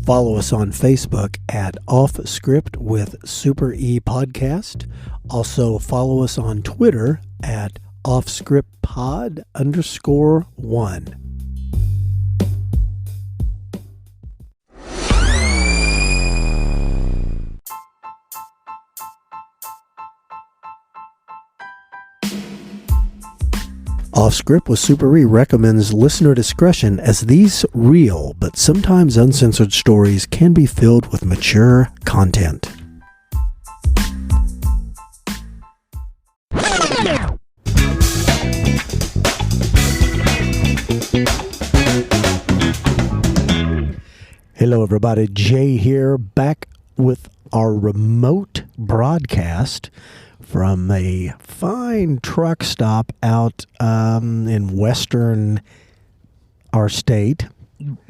Follow us on Facebook at Off Script with Super E Podcast. Also follow us on Twitter at offscriptpod_1. Off Script with Super E recommends listener discretion, as these real but sometimes uncensored stories can be filled with mature content. Hello everybody, Jay here, back with our remote broadcast from a fine truck stop out in western our state,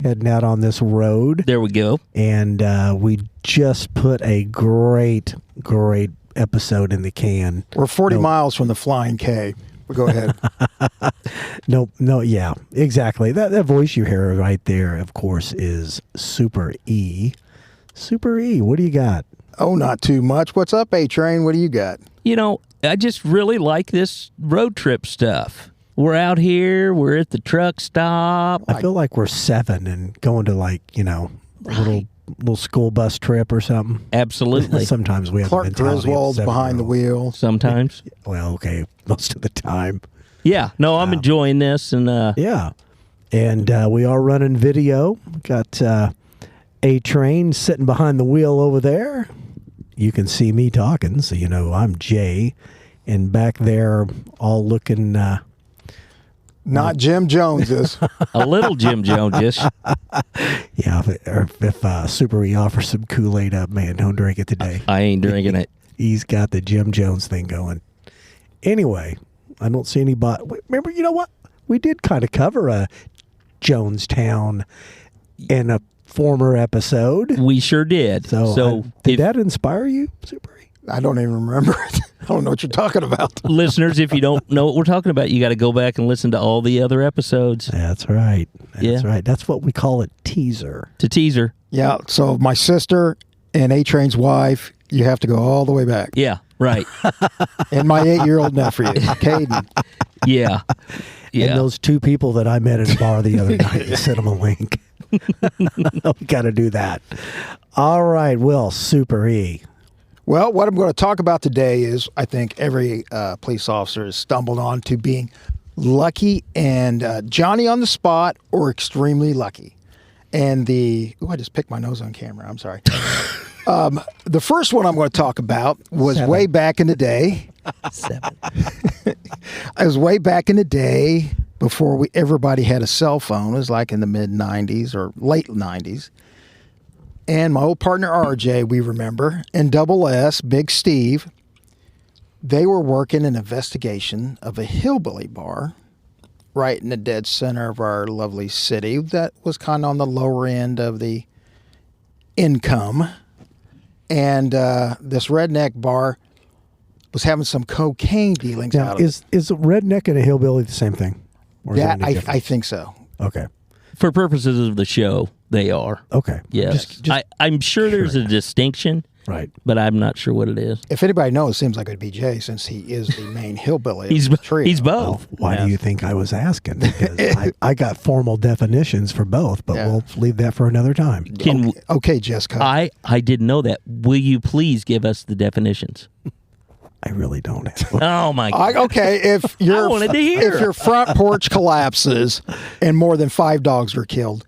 heading out on this road. There we go. And we just put a great episode in the can. We're 40 miles from the Flying K. Well, go ahead. No, yeah, exactly. That voice you hear right there, of course, is Super E. Super E, what do you got? Oh, not too much. What's up, A-Train? What do you got? You know, I just really like this road trip stuff. We're out here. We're at the truck stop. I feel like we're 7 and going to a little school bus trip or something. Absolutely. Sometimes we have Clark Griswold's behind the wheel. Sometimes. Well, okay, most of the time. Yeah. No, I'm enjoying this. And yeah. And we are running video. Got A-Train sitting behind the wheel over there. You can see me talking, so you know I'm Jay. And back there, all looking... Not Jim Jones's. a little Jim Jones. Yeah, if Super E offers some Kool-Aid up, man, don't drink it today. I ain't drinking it. He's got the Jim Jones thing going. Anyway, I don't see anybody. Remember, you know what? We did kind of cover a Jonestown in a former episode. We sure did. So did that inspire you, Super E? I don't even remember it. I don't know what you're talking about. Listeners, if you don't know what we're talking about, you got to go back and listen to all the other episodes. That's right. That's right. That's what we call a teaser. To teaser. Yeah, so my sister and A-Train's wife, you have to go all the way back. Yeah, right. And my 8-year-old nephew, Caden. Yeah. And those 2 people that I met at a bar the other night, sent them a link. We got to do that. All right, well, Super E. Well, what I'm going to talk about today is, I think every police officer has stumbled on to being lucky and Johnny on the spot or extremely lucky. And I just picked my nose on camera. I'm sorry. The first one I'm going to talk about was 7. way back in the day. 7. It was way back in the day before everybody had a cell phone. It was like in the mid-'90s or late '90s. And my old partner, RJ, we remember, and Double S, Big Steve, they were working an investigation of a hillbilly bar right in the dead center of our lovely city that was kind of on the lower end of the income. And this redneck bar was having some cocaine dealings Now, out of it. Is a redneck and a hillbilly the same thing? Or is That, there any difference? I think so. Okay. For purposes of the show, they are. Okay. Yes. I'm sure there's a distinction, Right. but I'm not sure what it is. If anybody knows, it seems like it'd be Jay, since he is the main hillbilly He's of the trio. both. Well, why do you think I was asking? Because I got formal definitions for both, but we'll leave that for another time. Okay, Jessica. I didn't know that. Will you please give us the definitions? I really don't have. Oh my God. Okay, if I wanted to hear. if your front porch collapses and more than 5 dogs are killed,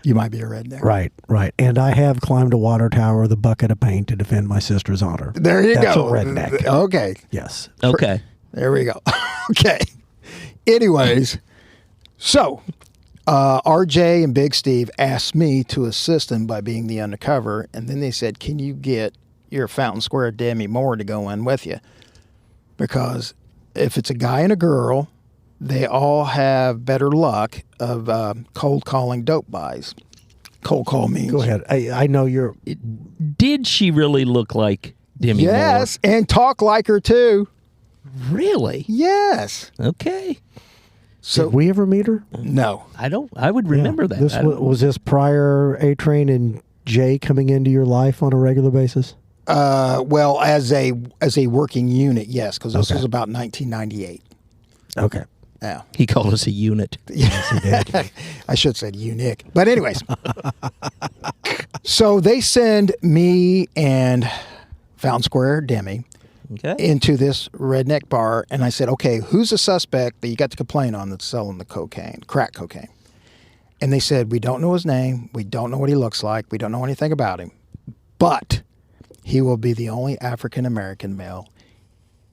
you might be a redneck. Right. And I have climbed a water tower with a bucket of paint to defend my sister's honor. There you That's go. a redneck. Okay. Yes. Okay. There we go. Okay. Anyways, so RJ and Big Steve asked me to assist them by being the undercover, and then they said, "Can you get your Fountain Square Demi Moore to go in with you?" Because if it's a guy and a girl, they all have better luck of cold calling dope buys. Cold call means. Go ahead. I know you're. Did she really look like Demi Moore? Yes, and talk like her too. Really? Yes. Okay. So Did we ever meet her? no. I would remember that. This I don't- was this prior A-Train and Jay coming into your life on a regular basis? Well, as a working unit, yes, because this Okay. was about 1998. Okay. Yeah. He called us a unit. Yes, he did. I should have said unique. But anyways, so they send me and Fountain Square Demi Okay. into this redneck bar, and I said, okay, who's the suspect that you got the complaint on that's selling the cocaine, crack cocaine? And they said, we don't know his name. We don't know what he looks like. We don't know anything about him. But he will be the only African-American male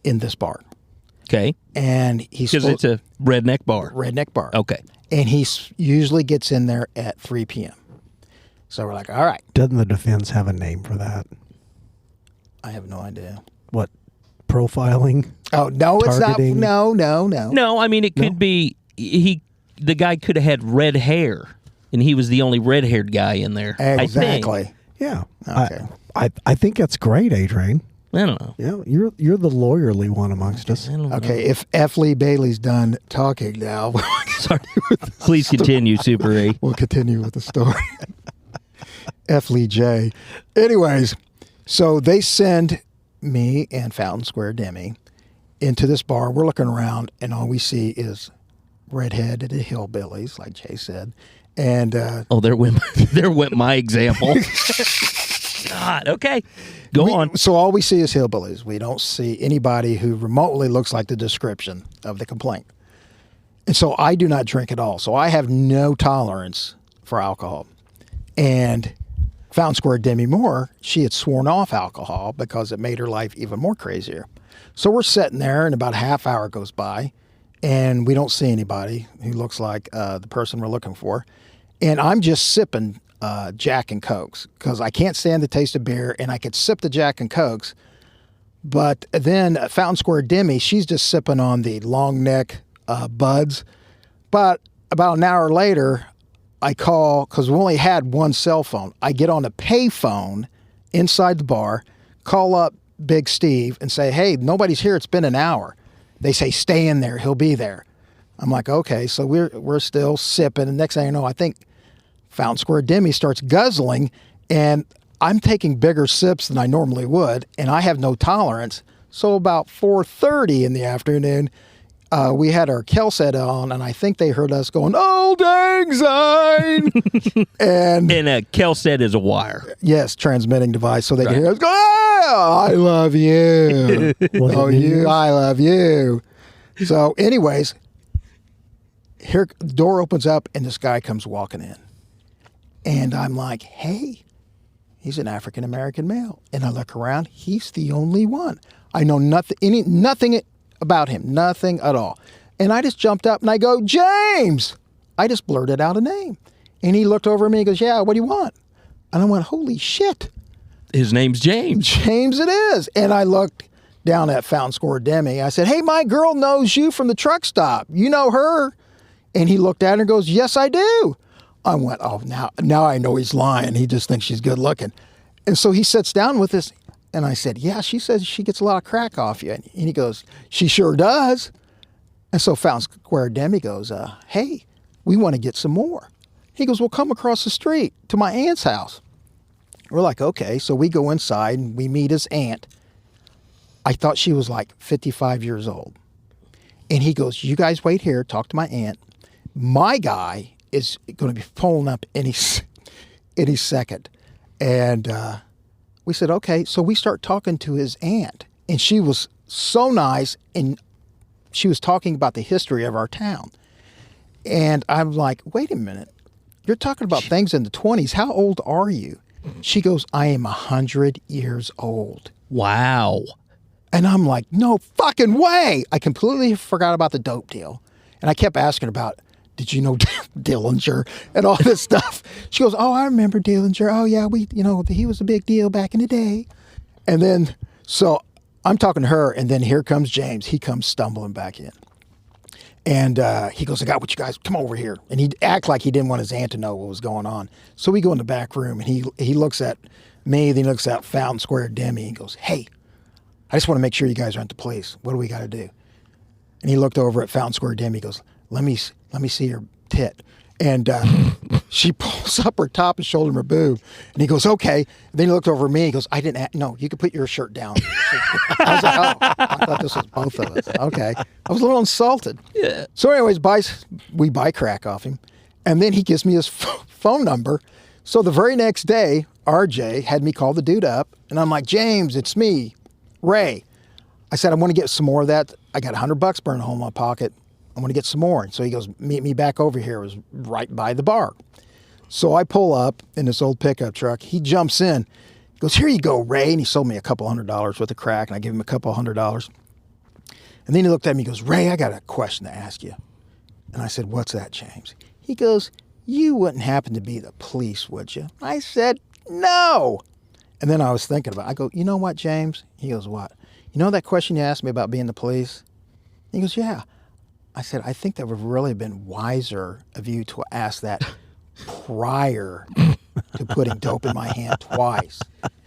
in this bar. Okay. And he's Because it's a redneck bar. redneck bar. Okay. And he usually gets in there at 3 p.m. So we're like, all right. Doesn't the defense have a name for that? I have no idea. What? Profiling? Oh, no, it's not. Targeting? No. No, I mean it could be the guy could have had red hair and he was the only red-haired guy in there. I think. Exactly. Yeah. Okay. I think that's great, A-Train. I don't know. Yeah, you're the lawyerly one amongst us. I don't know. Okay, if F. Lee Bailey's done talking now, Sorry. Please continue, Super A. we'll continue with the story. F. Lee J. Anyways, so they send me and Fountain Square Demi into this bar. We're looking around, and all we see is redheaded hillbillies, like Jay said. And Oh, there went my example. God. Okay. Go on. so all we see is hillbillies. We don't see anybody who remotely looks like the description of the complaint. And so I do not drink at all. So I have no tolerance for alcohol. And Fountain Square Demi Moore, she had sworn off alcohol because it made her life even more crazier. So we're sitting there, and about a half hour goes by, and we don't see anybody who looks like the person we're looking for. And I'm just sipping Jack and Cokes because I can't stand the taste of beer, and I could sip the Jack and Cokes. But then Fountain Square Demi, she's just sipping on the long neck buds. But about an hour later, I call, because we only had one cell phone. I get on a pay phone inside the bar, call up Big Steve and say, hey, nobody's here. It's been an hour. They say, stay in there. He'll be there. I'm like, okay. So we're still sipping. And next thing you know, I think Fountain Square Demi starts guzzling, and I'm taking bigger sips than I normally would, and I have no tolerance. So about 4:30 in the afternoon, we had our Kelset on, and I think they heard us going, Old Lang Syne! and And a Kelset is a wire. yes, transmitting device, so they could hear us go, oh, I love you. Was it Oh, New you, Year's? I love you. So anyways, here the door opens up, and this guy comes walking in. And I'm like, hey, he's an African-American male. And I look around, he's the only one. I know nothing about him, nothing at all. And I just jumped up and I go, James! I just blurted out a name. And he looked over at me and goes, yeah, what do you want? And I went, holy shit, His name's James. James it is. And I looked down at Fountain Square Demi. I said, hey, my girl knows you from the truck stop. You know her? And he looked at her and goes, yes, I do. I went, oh, now I know he's lying. He just thinks she's good looking. And so he sits down with us, and I said, yeah, she says she gets a lot of crack off you. And he goes, she sure does. And so Fountain Square Demi goes, hey, we want to get some more. He goes, well, come across the street to my aunt's house. We're like, okay. So we go inside, and we meet his aunt. I thought she was like 55 years old. And he goes, you guys wait here, talk to my aunt. My guy is going to be pulling up any second. And we said, okay. So we start talking to his aunt. And she was so nice. And she was talking about the history of our town. And I'm like, wait a minute. You're talking about things in the 20s. How old are you? She goes, I am 100 years old. Wow. And I'm like, no fucking way. I completely forgot about the dope deal. And I kept asking about, did you know Dillinger and all this stuff? She goes, oh, I remember Dillinger. Oh, yeah, he was a big deal back in the day. And then, so I'm talking to her, and then here comes James. He comes stumbling back in. And he goes, I got what you guys, come over here. And he'd act like he didn't want his aunt to know what was going on. So we go in the back room, and he looks at me, then he looks at Fountain Square Demi, and goes, hey, I just want to make sure you guys are at the place. What do we got to do? And he looked over at Fountain Square Demi, he goes, let me see your tit. And she pulls up her top and showed him her boob. And he goes, okay. And then he looked over at me. He goes, no, you can put your shirt down. I was like, oh, I thought this was both of us. Okay. I was a little insulted. Yeah. So anyways, we buy crack off him. And then he gives me his phone number. So the very next day, RJ had me call the dude up. And I'm like, James, it's me, Ray. I said, I want to get some more of that. I got $100 burning a hole in my pocket. I want to get some more. And so he goes, meet me back over here. It was right by the bar. So I pull up in this old pickup truck. He jumps in. He goes, here you go, Ray. And he sold me a couple $100 worth of crack. And I gave him a couple $100. And then he looked at me and goes, Ray, I got a question to ask you. And I said, what's that, James? He goes, you wouldn't happen to be the police, would you? I said, no. And then I was thinking about it. I go, you know what, James? He goes, what? You know that question you asked me about being the police? He goes, yeah. I said, I think that would really have been wiser of you to ask that prior to putting dope in my hand twice.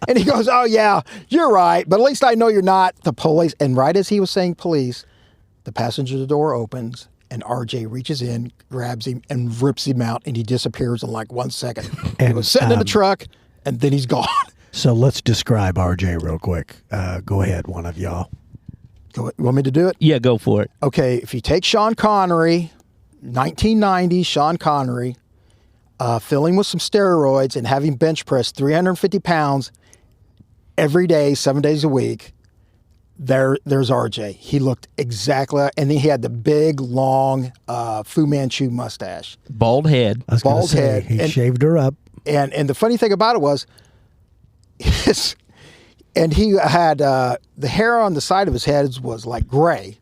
And he goes, oh, yeah, you're right. But at least I know you're not the police. And right as he was saying police, the passenger door opens and RJ reaches in, grabs him, and rips him out. And he disappears in like 1 second. And he was sitting in the truck, and then he's gone. So let's describe RJ real quick. Go ahead, one of y'all. You want me to do it? Yeah, go for it. Okay, if you take Sean Connery, 1990 Sean Connery, fill him with some steroids and have him bench press 350 pounds every day, 7 days a week, there's RJ. He looked exactly, and then he had the big, long Fu Manchu mustache. Bald head. I was gonna say, he shaved her up. And the funny thing about it was, and he had the hair on the side of his head was like gray,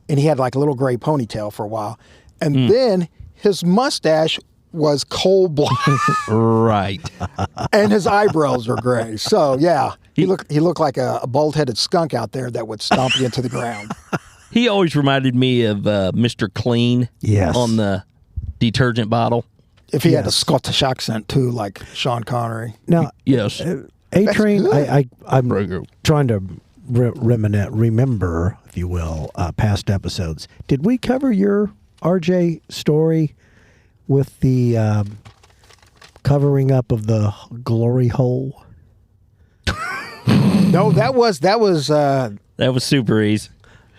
and he had like a little gray ponytail for a while, and then his mustache was coal black, right, and his eyebrows were gray. So yeah, he looked like a bald-headed skunk out there that would stomp you into the ground. He always reminded me of Mr. Clean, on the detergent bottle. If he had a Scottish accent too, like Sean Connery. Now, yes. A-Train, I'm trying to remember, if you will, past episodes. Did we cover your RJ story with the covering up of the glory hole? No, that was Super Ease.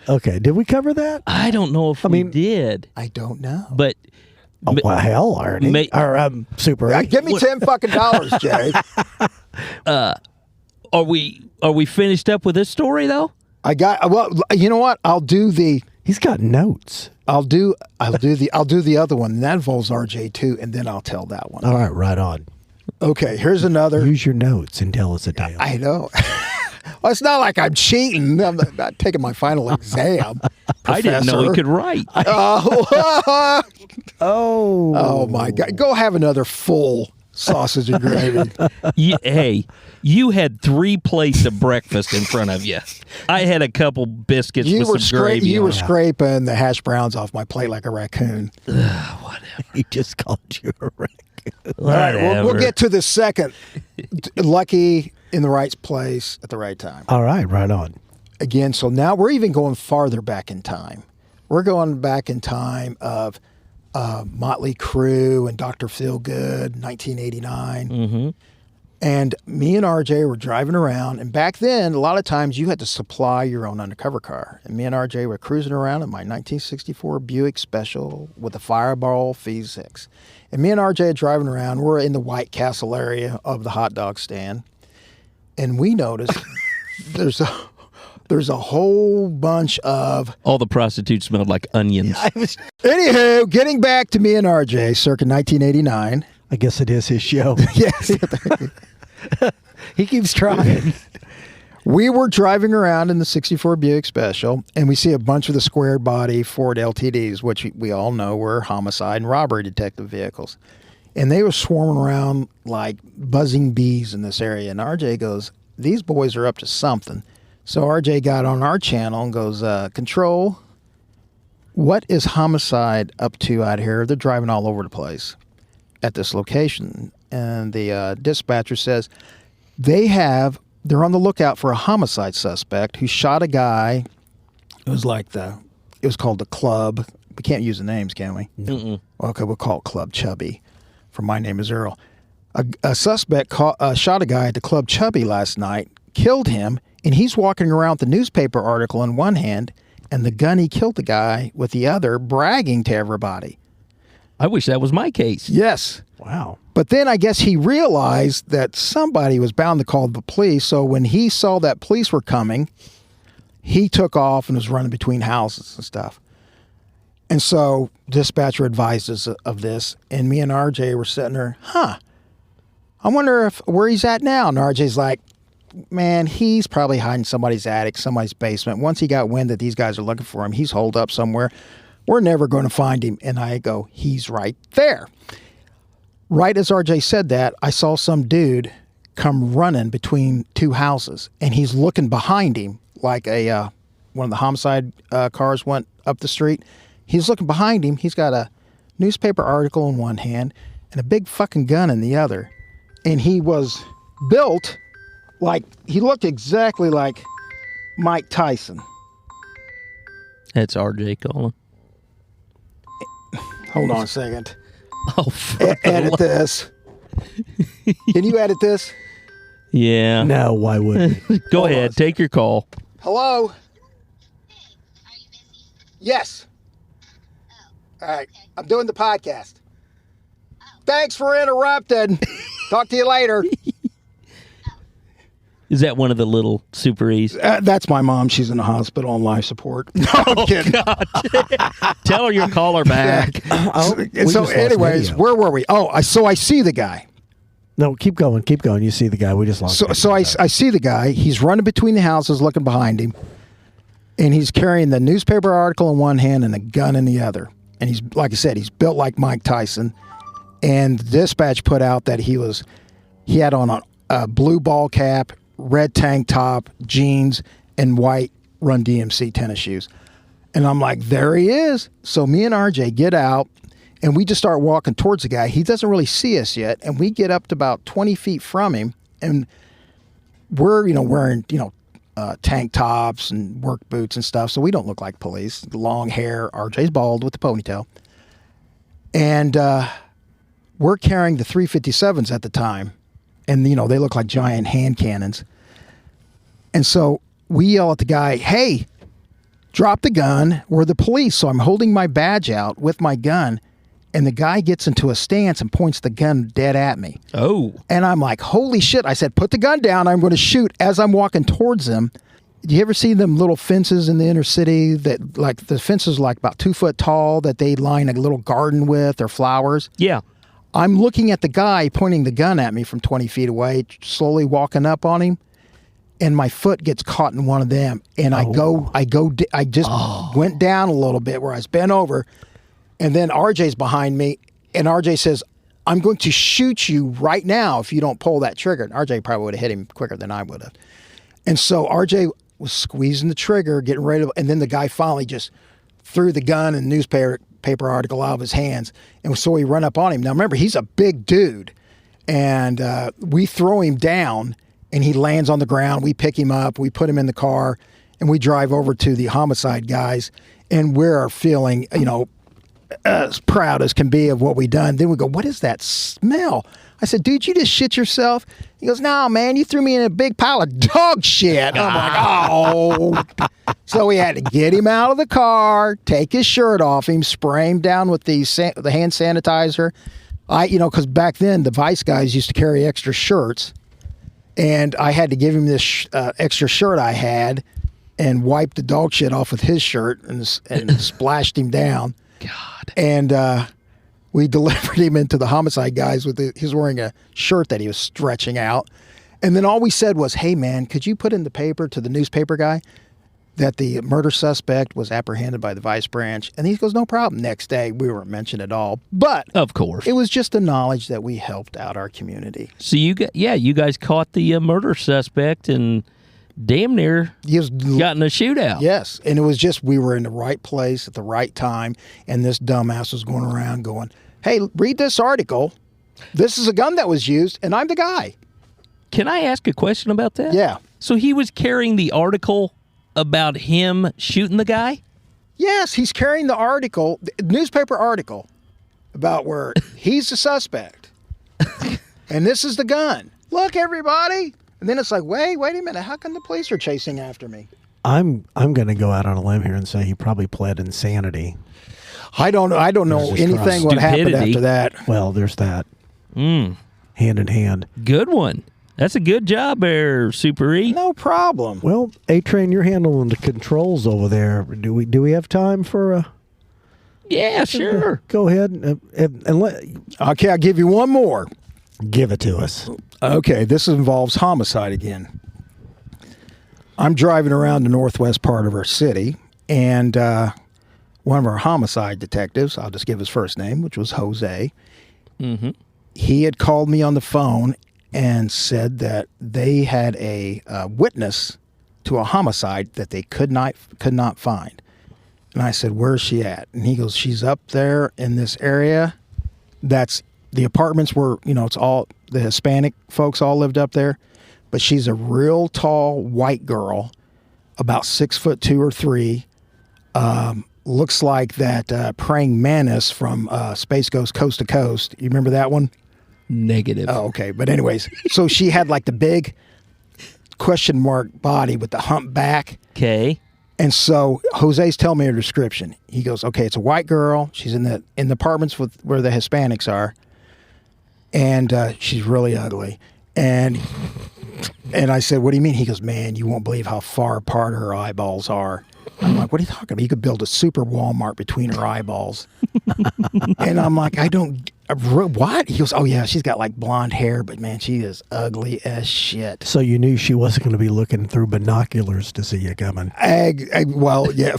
Okay, did we cover that? I don't know if we did. I don't know. But oh, well, hell, Arnie. Super Ease. Give me $10 fucking, Jay. Are we finished up with this story though? Well, you know what? I'll do the. He's got notes. I'll do the other one. And that involves RJ too, and then I'll tell that one. All right, right on. Okay, here's another. Use your notes and tell us a tale. I know. Well, it's not like I'm cheating. I'm not taking my final exam. I didn't know he could write. Oh my God! Go have another full sausage and gravy. Hey, you had 3 plates of breakfast in front of you. I had a couple biscuits with some gravy. You were scraping the hash browns off my plate like a raccoon. Whatever. He just called you a raccoon. All right, we'll get to the second. Lucky in the right place at the right time. All right, right on. Again, so now we're even going farther back in time. We're going back in time of Motley Crue and Dr. Feelgood, 1989. Mm-hmm. And me and RJ were driving around. And back then, a lot of times you had to supply your own undercover car. And me and RJ were cruising around in my 1964 Buick Special with a Fireball V6. And me and RJ are driving around. We're in the White Castle area of the hot dog stand. And we noticed there's a whole bunch of... All the prostitutes smelled like onions. Anywho, getting back to me and RJ, circa 1989. I guess it is his show. Yes. He keeps trying. We were driving around in the 64 Buick Special, and we see a bunch of the square body Ford LTDs, which we all know were homicide and robbery detective vehicles. And they were swarming around like buzzing bees in this area. And RJ goes, these boys are up to something. So RJ got on our channel and goes, Control, what is Homicide up to out here? They're driving all over the place at this location. And the dispatcher says they're on the lookout for a homicide suspect who shot a guy. It was called the Club, We can't use the names, can we? Mm-mm. Okay, we'll call it Club Chubby. For My Name is Earl. A suspect shot a guy at the Club Chubby last night, killed him, and he's walking around with the newspaper article in one hand and the gun he killed the guy with the other, bragging to everybody. I wish that was my case. Yes. Wow. But then I guess he realized that somebody was bound to call the police, so when he saw that police were coming, he took off and was running between houses and stuff. And so dispatcher advised us of this, and me and RJ were sitting there, I wonder where he's at now. And RJ's like, man, he's probably hiding somebody's attic, somebody's basement. Once he got wind that these guys are looking for him, he's holed up somewhere. We're never going to find him. And I go, he's right there. Right as RJ said that, I saw some dude come running between two houses, and he's looking behind him like one of the homicide cars went up the street. He's looking behind him. He's got a newspaper article in one hand and a big fucking gun in the other. And he was built like, he looked exactly like Mike Tyson. That's RJ calling. Hold on a second. Oh, Edit this. Can you edit this? Yeah. No, why would we? Go ahead. Take your call. Hello? Are you busy? Yes. Oh. All right. I'm doing the podcast. Thanks for interrupting. Talk to you later. Is that one of the little Super E's? That's my mom. She's in the hospital on life support. No, I'm kidding. God. Tell her you'll call her back. So just lost anyways, video. where were we? Oh, I see the guy. No, keep going. Keep going. You see the guy. We just lost video. So I see the guy. He's running between the houses looking behind him. And he's carrying the newspaper article in one hand and a gun in the other. And he's, like I said, he's built like Mike Tyson. And the dispatch put out that he had on a blue ball cap, red tank top, jeans, and white Run DMC tennis shoes. And I'm like, there he is. So me and RJ get out, and we just start walking towards the guy. He doesn't really see us yet, and we get up to about 20 feet from him, and we're, wearing, tank tops and work boots and stuff, so we don't look like police. Long hair. RJ's bald with the ponytail. And we're carrying the 357s at the time. And, they look like giant hand cannons. And so we yell at the guy, hey, drop the gun. We're the police. So I'm holding my badge out with my gun. And the guy gets into a stance and points the gun dead at me. Oh. And I'm like, holy shit. I said, put the gun down. I'm going to shoot as I'm walking towards him. Do you ever see them little fences in the inner city that, like, the fences are like about 2 foot tall that they line a little garden with or flowers? Yeah. I'm looking at the guy pointing the gun at me from 20 feet away, slowly walking up on him, and my foot gets caught in one of them. And I just went down a little bit where I was bent over, and then RJ's behind me, and RJ says, I'm going to shoot you right now if you don't pull that trigger. And RJ probably would have hit him quicker than I would have. And so RJ was squeezing the trigger, getting ready to, and then the guy finally just threw the gun and newspaper article out of his hands. And so we run up on him. Now remember, he's a big dude. And we throw him down and he lands on the ground. We pick him up, we put him in the car, and we drive over to the homicide guys. And we're feeling, as proud as can be of what we done. Then we go, what is that smell? I said, dude, you just shit yourself? He goes, no, man, you threw me in a big pile of dog shit. I'm like, oh. So we had to get him out of the car, take his shirt off him, spray him down with the hand sanitizer. Because back then the Vice guys used to carry extra shirts. And I had to give him this extra shirt I had and wipe the dog shit off with his shirt and splashed him down. God. And we delivered him into the homicide guys he was wearing a shirt that he was stretching out. And then all we said was, hey, man, could you put in the paper to the newspaper guy that the murder suspect was apprehended by the Vice branch? And he goes, no problem. Next day, we weren't mentioned at all. But of course, it was just the knowledge that we helped out our community. So you guys caught the murder suspect and damn near got in a shootout. Yes. And it was just, we were in the right place at the right time. And this dumbass was going around going, hey, read this article. This is a gun that was used, and I'm the guy. Can I ask a question about that? Yeah. So he was carrying the article about him shooting the guy? Yes, he's carrying the article, the newspaper article, about where he's the suspect. And this is the gun. Look, everybody. And then it's like, wait a minute. How come the police are chasing after me? I'm going to go out on a limb here and say he probably pled insanity. I don't know anything what happened Stupidity. after that. Well, there's that. Hand in hand. Good one. That's a good job there, Super E. No problem. Well, A-Train, you're handling the controls over there. Do we have time for a... Yeah, sure. Go ahead and let... Okay, I'll give you one more. Give it to us. Okay, this involves homicide again. I'm driving around the northwest part of our city, and one of our homicide detectives, I'll just give his first name, which was Jose, he had called me on the phone and said that they had a witness to a homicide that they could not find. And I said, "Where's she at?" And he goes, "She's up there in this area. That's the apartments where, it's all the Hispanic folks all lived up there. But she's a real tall white girl, about 6'2" or 3. Looks like that praying mantis from Space Ghost Coast to Coast. You remember that one? Negative. Oh, okay. But anyways, so she had like the big question mark body with the hump back. Okay. And so Jose's telling me her description. He goes, "Okay, it's a white girl. She's in the apartments where the Hispanics are, and she's really ugly." And I said, "What do you mean?" He goes, "Man, you won't believe how far apart her eyeballs are." I'm like, "What are you talking about? You could build a super Walmart between her eyeballs." And I'm like, what? He goes, "Oh, yeah, she's got like blonde hair, but man, she is ugly as shit." So you knew she wasn't going to be looking through binoculars to see you coming. Well, yeah.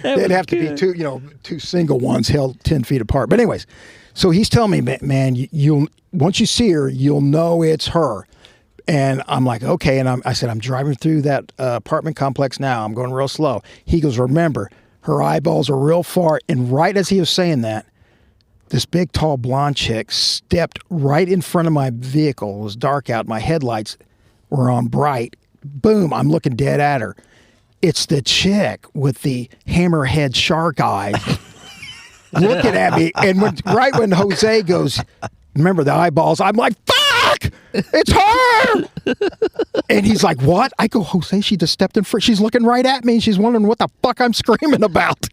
They'd have to be two single ones held 10 feet apart. But anyways, so he's telling me, "Man, you'll once you see her, you'll know it's her." And I'm like, "Okay." And I said, "I'm driving through that apartment complex now. I'm going real slow." He goes, "Remember, her eyeballs are real far." And right as he was saying that, this big, tall, blonde chick stepped right in front of my vehicle. It was dark out. My headlights were on bright. Boom, I'm looking dead at her. It's the chick with the hammerhead shark eyes looking at me. And right when Jose goes, "Remember the eyeballs?" I'm like, "Fuck! It's her!" And he's like, "What?" I go, "Jose, she just stepped in front. She's looking right at me, and she's wondering what the fuck I'm screaming about."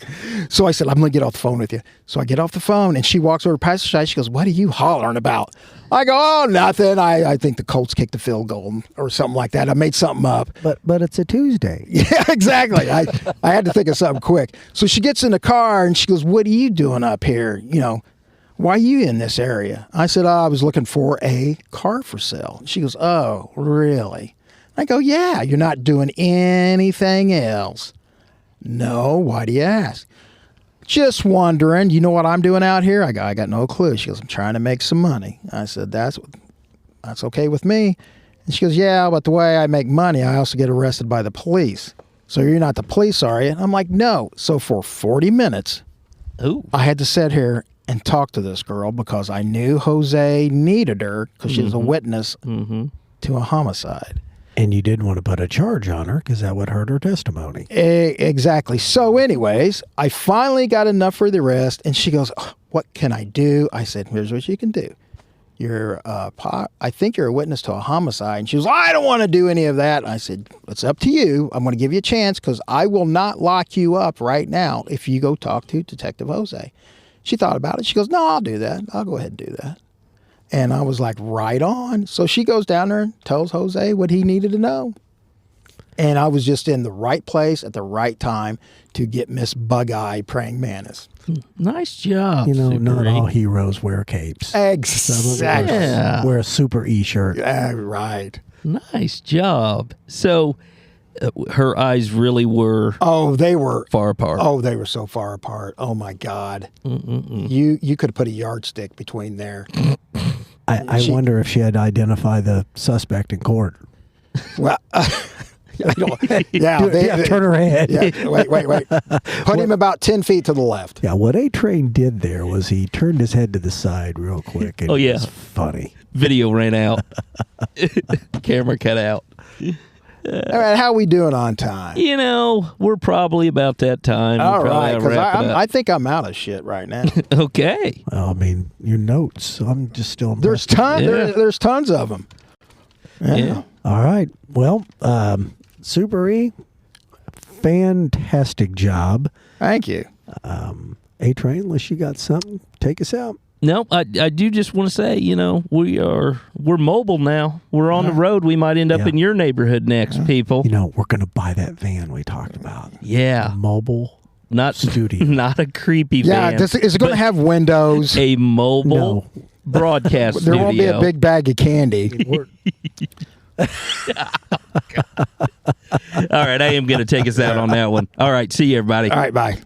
So I said, "I'm going to get off the phone with you." So I get off the phone, and she walks over past the side. She goes, "What are you hollering about?" I go, "Oh, nothing. I think the Colts kicked the field goal or something like that. I made something up." But it's a Tuesday. Yeah, exactly. I had to think of something quick. So she gets in the car, and she goes, "What are you doing up here? Why are you in this area?" I said, "I was looking for a car for sale." She goes, "Oh, really?" I go, "Yeah, you're not doing anything else." "No, why do you ask?" "Just wondering. You know what I'm doing out here?" I go, "I got no clue." She goes, "I'm trying to make some money." I said, That's okay with me." And she goes, "Yeah, but the way I make money, I also get arrested by the police." "So you're not the police, are you?" I'm like, "No." So for 40 minutes, Ooh. I had to sit here and talk to this girl because I knew Jose needed her because she was a witness to a homicide. And you didn't want to put a charge on her because that would hurt her testimony. Exactly. So anyways, I finally got enough for the arrest, and she goes, "What can I do?" I said, "Here's what you can do. I think you're a witness to a homicide." And she was, "I don't want to do any of that." I said, "It's up to you. I'm going to give you a chance because I will not lock you up right now if you go talk to Detective Jose." She thought about it. She goes, "No, I'll do that. I'll go ahead and do that." And I was like, right on. So she goes down there and tells Jose what he needed to know. And I was just in the right place at the right time to get Miss Bug-Eye Praying Mantis. Nice job. Not Super E. all heroes wear capes. Exactly. Yeah. Wear a Super E shirt. Right. Nice job. So her eyes really were Oh, they were far apart. Oh, they were so far apart. Oh my God. You could have put a yardstick between there. I wonder if she had to identify the suspect in court. Well, I don't, yeah, Turn her head. Yeah, wait. Put him about 10 feet to the left. Yeah, what A-Train did there was he turned his head to the side real quick. And Oh, yeah. It was funny. Video ran out. Camera cut out. All right, how we doing on time? You know, we're probably about that time. All We probably right, ought to because wrap it up. I think I'm out of shit right now. Okay. Well, I mean, your notes. I'm just still. There's impressed. there's tons of them. Yeah. All right. Well, Super E, fantastic job. Thank you. A-Train, unless you got something, take us out. No, I do just want to say, you know, we're mobile now. We're on the road. We might end up Yeah. in your neighborhood next, people. You know, we're going to buy that van we talked about. Yeah. A mobile Not studio. Not a creepy Yeah, van. is it going to have windows? A mobile broadcast There studio. won't be a big bag of candy. All right, I am going to take us out on that one. All right, see you, everybody. All right, bye.